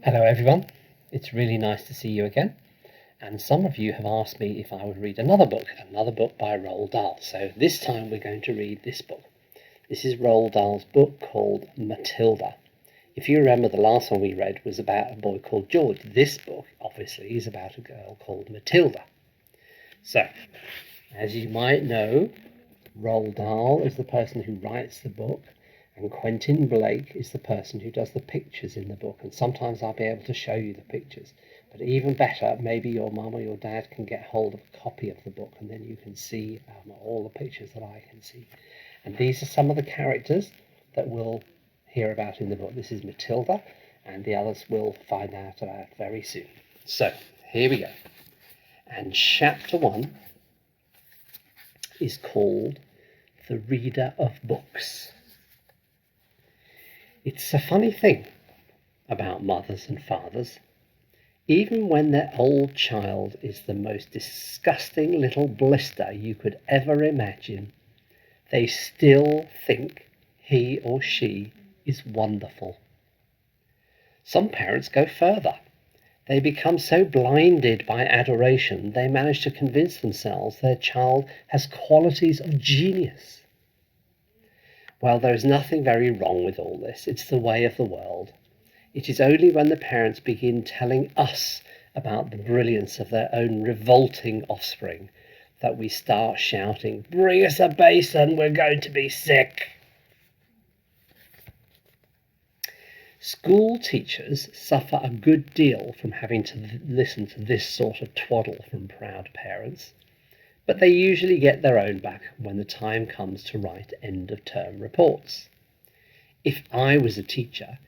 Hello everyone, it's really nice to see you again, and some of you have asked me if I would read another book by Roald Dahl. So this time we're going to read this book. This is Roald Dahl's book called Matilda. If you remember, the last one we read was about a boy called George. This book obviously is about a girl called Matilda. So, as you might know, Roald Dahl is the person who writes the book, and Quentin Blake is the person who does the pictures in the book, and sometimes I'll be able to show you the pictures. But even better, maybe your mum or your dad can get hold of a copy of the book, and then you can see all the pictures that I can see. And these are some of the characters that we'll hear about in the book. This is Matilda, and the others we'll find out about very soon. So, here we go. And chapter 1 is called The Reader of Books. It's a funny thing about mothers and fathers. Even when their old child is the most disgusting little blister you could ever imagine, they still think he or she is wonderful. Some parents go further. They become so blinded by adoration, they manage to convince themselves their child has qualities of genius. Well, there is nothing very wrong with all this. It's the way of the world. It is only when the parents begin telling us about the brilliance of their own revolting offspring that we start shouting, "Bring us a basin, we're going to be sick." School teachers suffer a good deal from having to listen to this sort of twaddle from proud parents, but they usually get their own back when the time comes to write end-of-term reports. If I was a teacher,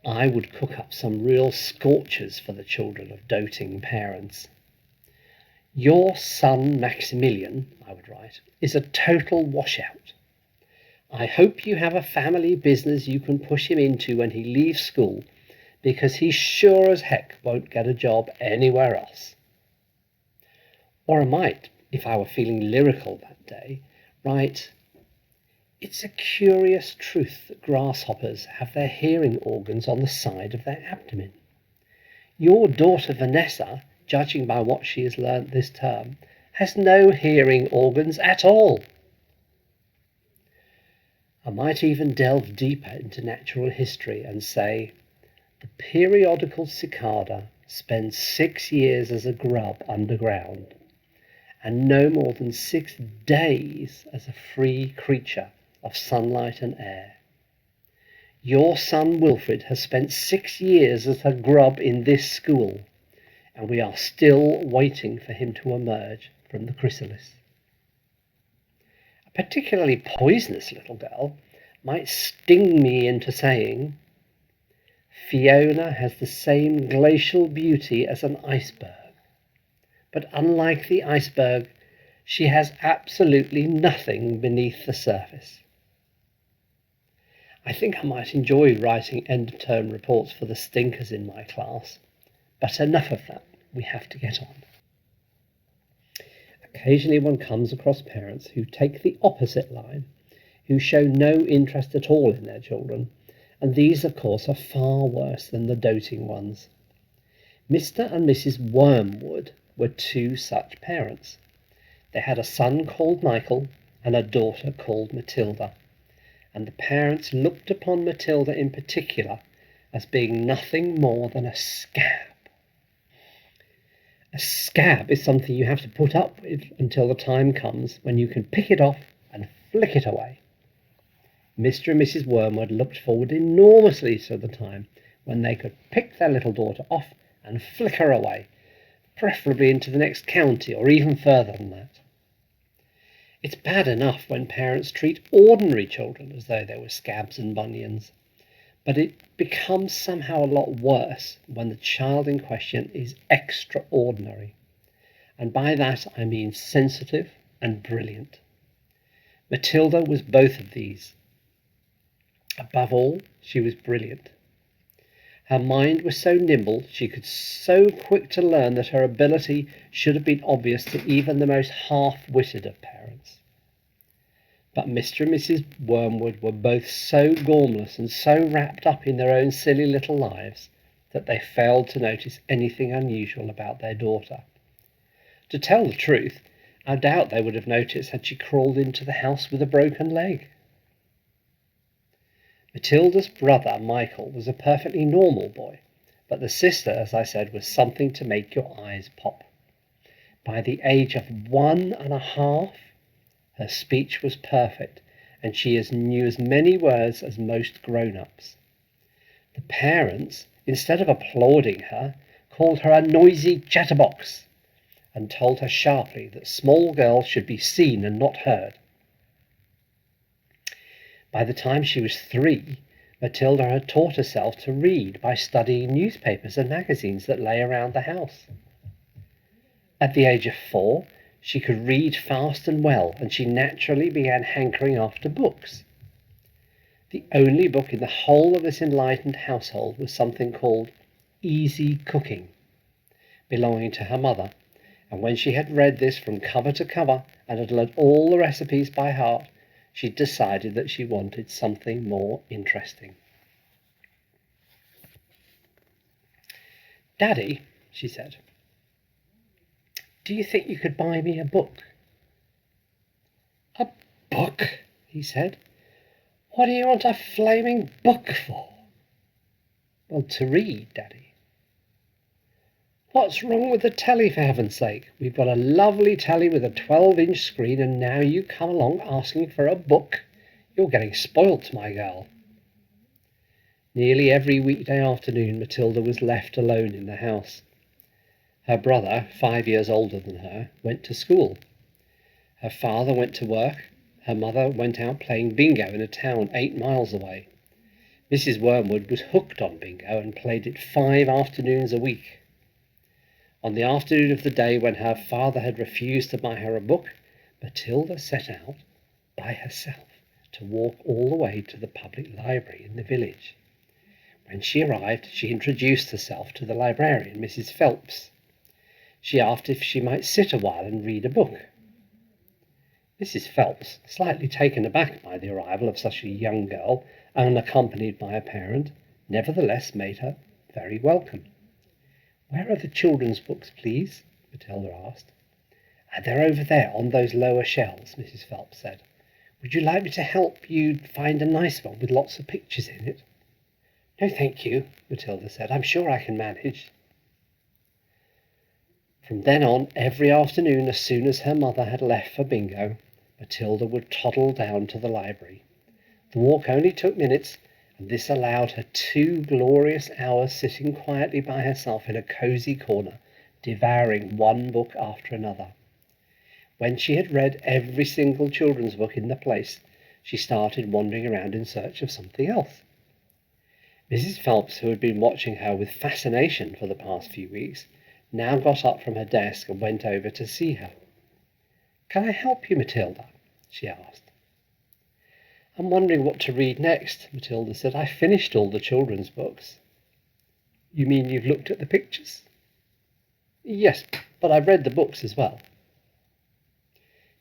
I would cook up some real scorchers for the children of doting parents. "Your son Maximilian," I would write, "is a total washout. I hope you have a family business you can push him into when he leaves school, because he sure as heck won't get a job anywhere else." Or I might, if I were feeling lyrical that day, write, "It's a curious truth that grasshoppers have their hearing organs on the side of their abdomen. Your daughter Vanessa, judging by what she has learnt this term, has no hearing organs at all." I might even delve deeper into natural history and say, the periodical cicada spends 6 years as a grub underground, and no more than 6 days as a free creature of sunlight and air. Your son Wilfred has spent 6 years as a grub in this school, and we are still waiting for him to emerge from the chrysalis. A particularly poisonous little girl might sting me into saying, "Fiona has the same glacial beauty as an iceberg. But unlike the iceberg, she has absolutely nothing beneath the surface." I think I might enjoy writing end-of-term reports for the stinkers in my class, but enough of that, we have to get on. Occasionally one comes across parents who take the opposite line, who show no interest at all in their children, and these, of course, are far worse than the doting ones. Mr. and Mrs. Wormwood were 2 such parents. They had a son called Michael and a daughter called Matilda, and the parents looked upon Matilda in particular as being nothing more than a scab. A scab is something you have to put up with until the time comes when you can pick it off and flick it away. Mr. and Mrs. Wormwood looked forward enormously to the time when they could pick their little daughter off and flick her away, preferably into the next county or even further than that. It's bad enough when parents treat ordinary children as though they were scabs and bunions, but it becomes somehow a lot worse when the child in question is extraordinary, and by that I mean sensitive and brilliant. Matilda was both of these. Above all, she was brilliant. Her mind was so nimble, she could so quick to learn that her ability should have been obvious to even the most half-witted of parents. But Mr. and Mrs. Wormwood were both so gormless and so wrapped up in their own silly little lives that they failed to notice anything unusual about their daughter. To tell the truth, I doubt they would have noticed had she crawled into the house with a broken leg. Matilda's brother, Michael, was a perfectly normal boy, but the sister, as I said, was something to make your eyes pop. By the age of 1.5, her speech was perfect, and she knew as many words as most grown-ups. The parents, instead of applauding her, called her a noisy chatterbox, and told her sharply that small girls should be seen and not heard. By the time she was 3, Matilda had taught herself to read by studying newspapers and magazines that lay around the house. At the age of 4, she could read fast and well, and she naturally began hankering after books. The only book in the whole of this enlightened household was something called Easy Cooking, belonging to her mother, and when she had read this from cover to cover and had learned all the recipes by heart, she decided that she wanted something more interesting. "Daddy," she said, "do you think you could buy me a book?" "A book?" he said. "What do you want a flaming book for?" "Well, to read, Daddy." "What's wrong with the telly, for heaven's sake? We've got a lovely telly with a 12-inch screen, and now you come along asking for a book. You're getting spoilt, my girl." Nearly every weekday afternoon Matilda was left alone in the house. Her brother, 5 years older than her, went to school. Her father went to work. Her mother went out playing bingo in a town 8 miles away. Mrs. Wormwood was hooked on bingo and played it 5 afternoons a week. On the afternoon of the day when her father had refused to buy her a book, Matilda set out by herself to walk all the way to the public library in the village. When she arrived, she introduced herself to the librarian, Mrs. Phelps. She asked if she might sit a while and read a book. Mrs. Phelps, slightly taken aback by the arrival of such a young girl, unaccompanied by a parent, nevertheless made her very welcome. "Where are the children's books, please?" Matilda asked. "They're over there on those lower shelves," Mrs. Phelps said. "Would you like me to help you find a nice one with lots of pictures in it?" "No, thank you," Matilda said. "I'm sure I can manage." From then on, every afternoon, as soon as her mother had left for bingo, Matilda would toddle down to the library. The walk only took minutes, and this allowed her 2 glorious hours sitting quietly by herself in a cosy corner, devouring one book after another. When she had read every single children's book in the place, she started wandering around in search of something else. Mrs. Phelps, who had been watching her with fascination for the past few weeks, now got up from her desk and went over to see her. "Can I help you, Matilda?" she asked. "I'm wondering what to read next," Matilda said. "I finished all the children's books." "You mean you've looked at the pictures?" "Yes, but I've read the books as well."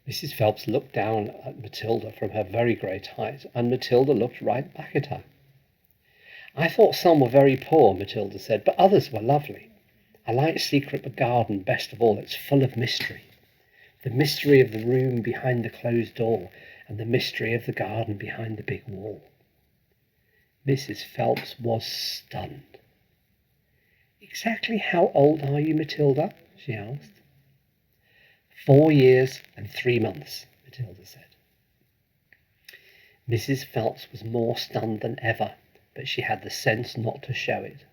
Mrs. Phelps looked down at Matilda from her very great height, and Matilda looked right back at her. "I thought some were very poor," Matilda said, "but others were lovely. I like Secret Garden best of all. It's full of mystery. The mystery of the room behind the closed door, and the mystery of the garden behind the big wall." Mrs. Phelps was stunned. "Exactly how old are you, Matilda?" she asked. 4 years and 3 months, Matilda said. Mrs. Phelps was more stunned than ever, but she had the sense not to show it.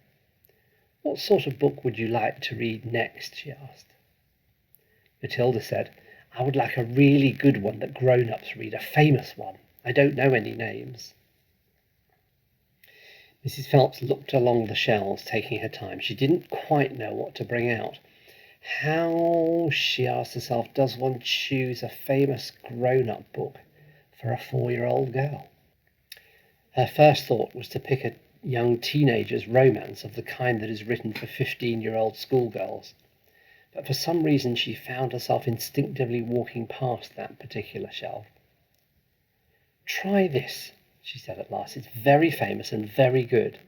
"What sort of book would you like to read next?" she asked. Matilda said, "I would like a really good one that grown-ups read, a famous one. I don't know any names." Mrs. Phelps looked along the shelves, taking her time. She didn't quite know what to bring out. How, she asked herself, does one choose a famous grown-up book for a 4-year-old girl? Her first thought was to pick a young teenager's romance of the kind that is written for 15-year-old schoolgirls. But for some reason she found herself instinctively walking past that particular shelf. "Try this," she said at last. "It's very famous and very good.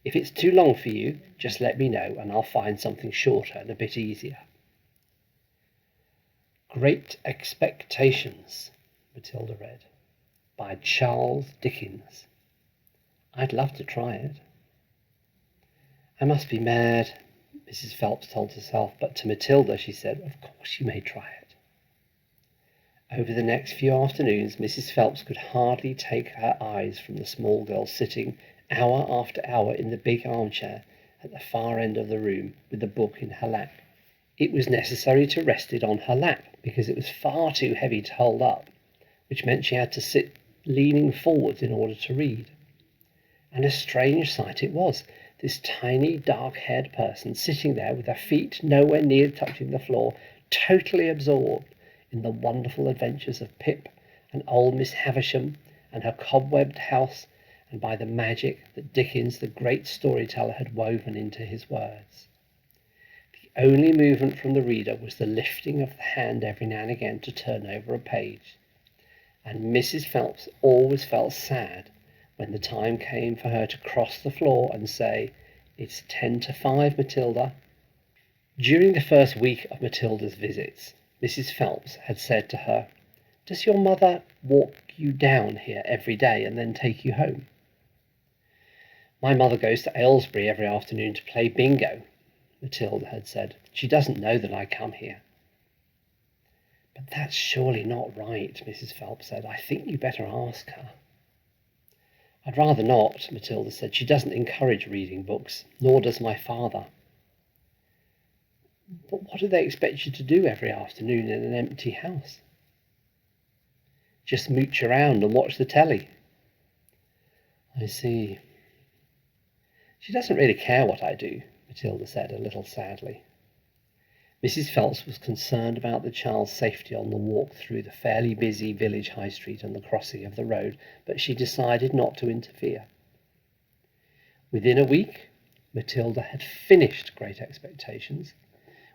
If it's too long for you, just let me know and I'll find something shorter and a bit easier. Great Expectations, Matilda read, by Charles Dickens. I'd love to try it. I must be mad, Mrs. Phelps told herself, but to Matilda she said, of course you may try it. Over the next few afternoons, Mrs. Phelps could hardly take her eyes from the small girl sitting hour after hour in the big armchair at the far end of the room with the book in her lap. It was necessary to rest it on her lap because it was far too heavy to hold up, which meant she had to sit leaning forwards in order to read. And a strange sight it was, this tiny dark-haired person sitting there with her feet nowhere near touching the floor, totally absorbed in the wonderful adventures of Pip and old Miss Havisham and her cobwebbed house, and by the magic that Dickens, the great storyteller, had woven into his words. The only movement from the reader was the lifting of the hand every now and again to turn over a page, and Mrs. Phelps always felt sad when the time came for her to cross the floor and say, "It's 10 to 5, Matilda." During the first week of Matilda's visits, Mrs. Phelps had said to her, "Does your mother walk you down here every day and then take you home?" "My mother goes to Aylesbury every afternoon to play bingo," Matilda had said. "She doesn't know that I come here." "But that's surely not right," Mrs. Phelps said. "I think you better ask her." "I'd rather not," Matilda said. "She doesn't encourage reading books, nor does my father." "But what do they expect you to do every afternoon in an empty house?" "Just mooch around and watch the telly." "I see." "She doesn't really care what I do," Matilda said, a little sadly. Mrs. Phelps was concerned about the child's safety on the walk through the fairly busy village high street and the crossing of the road, but she decided not to interfere. Within a week, Matilda had finished Great Expectations,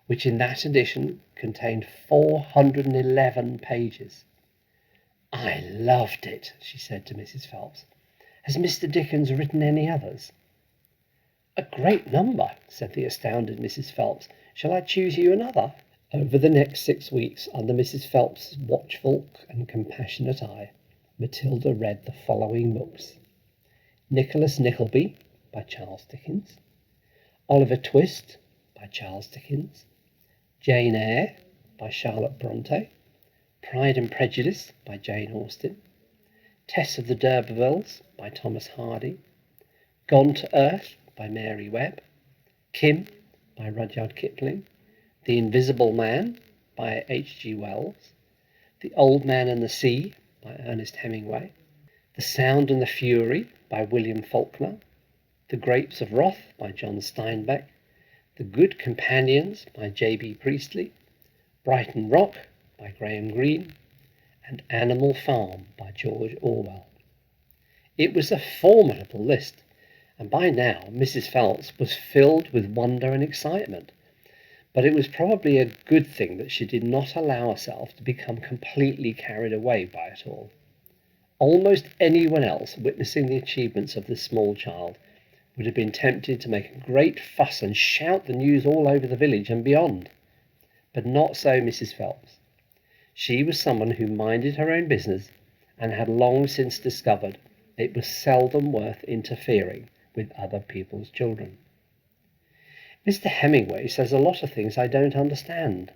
which in that edition contained 411 pages. "I loved it," she said to Mrs. Phelps. "Has Mr. Dickens written any others?" "A great number," said the astounded Mrs. Phelps. "Shall I choose you another?" Over the next 6 weeks, under Mrs. Phelps's watchful and compassionate eye, Matilda read the following books: Nicholas Nickleby, by Charles Dickens; Oliver Twist, by Charles Dickens; Jane Eyre, by Charlotte Bronte; Pride and Prejudice, by Jane Austen; Tess of the D'Urbervilles, by Thomas Hardy; Gone to Earth, by Mary Webb; Kim, by Rudyard Kipling; The Invisible Man, by H.G. Wells; The Old Man and the Sea, by Ernest Hemingway; The Sound and the Fury, by William Faulkner; The Grapes of Wrath, by John Steinbeck; The Good Companions, by J.B. Priestley; Brighton Rock, by Graham Greene; and Animal Farm, by George Orwell. It was a formidable list, and by now Mrs. Phelps was filled with wonder and excitement. But it was probably a good thing that she did not allow herself to become completely carried away by it all. Almost anyone else witnessing the achievements of this small child would have been tempted to make a great fuss and shout the news all over the village and beyond. But not so Mrs. Phelps. She was someone who minded her own business and had long since discovered it was seldom worth interfering with other people's children. "Mr. Hemingway says a lot of things I don't understand,"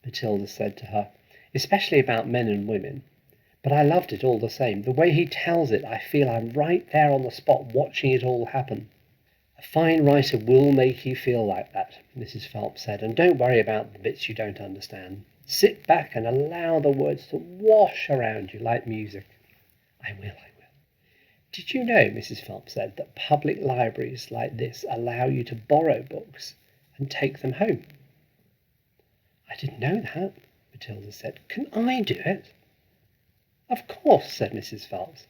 Matilda said to her, "especially about men and women. But I loved it all the same. The way he tells it, I feel I'm right there on the spot watching it all happen." "A fine writer will make you feel like that," Mrs. Phelps said, "and don't worry about the bits you don't understand. Sit back and allow the words to wash around you like music." "I will. Did you know," Mrs. Phelps said, "that public libraries like this allow you to borrow books and take them home?" "I didn't know that," Matilda said. "Can I do it?" "Of course," said Mrs. Phelps.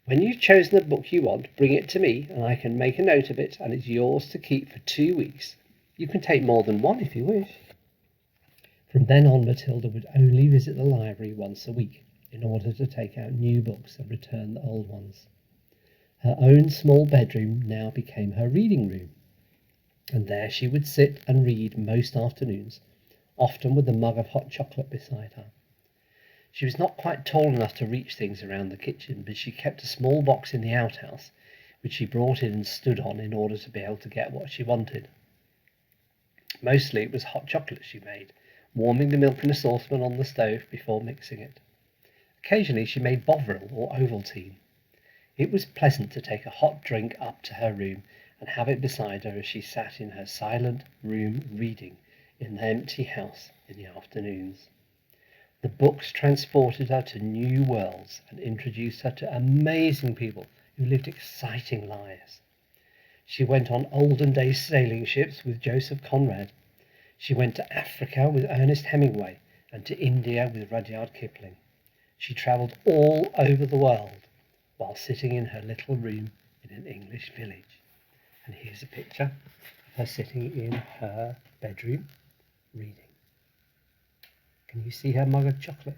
"When you've chosen the book you want, bring it to me, and I can make a note of it, and it's yours to keep for 2 weeks. You can take more than one if you wish." From then on, Matilda would only visit the library once a week, in order to take out new books and return the old ones. Her own small bedroom now became her reading room, and there she would sit and read most afternoons, often with a mug of hot chocolate beside her. She was not quite tall enough to reach things around the kitchen, but she kept a small box in the outhouse, which she brought in and stood on in order to be able to get what she wanted. Mostly it was hot chocolate she made, warming the milk in a saucepan on the stove before mixing it. Occasionally she made Bovril or Ovaltine. It was pleasant to take a hot drink up to her room and have it beside her as she sat in her silent room reading in the empty house in the afternoons. The books transported her to new worlds and introduced her to amazing people who lived exciting lives. She went on olden days sailing ships with Joseph Conrad. She went to Africa with Ernest Hemingway and to India with Rudyard Kipling. She travelled all over the world while sitting in her little room in an English village. And here's a picture of her sitting in her bedroom reading. Can you see her mug of chocolate?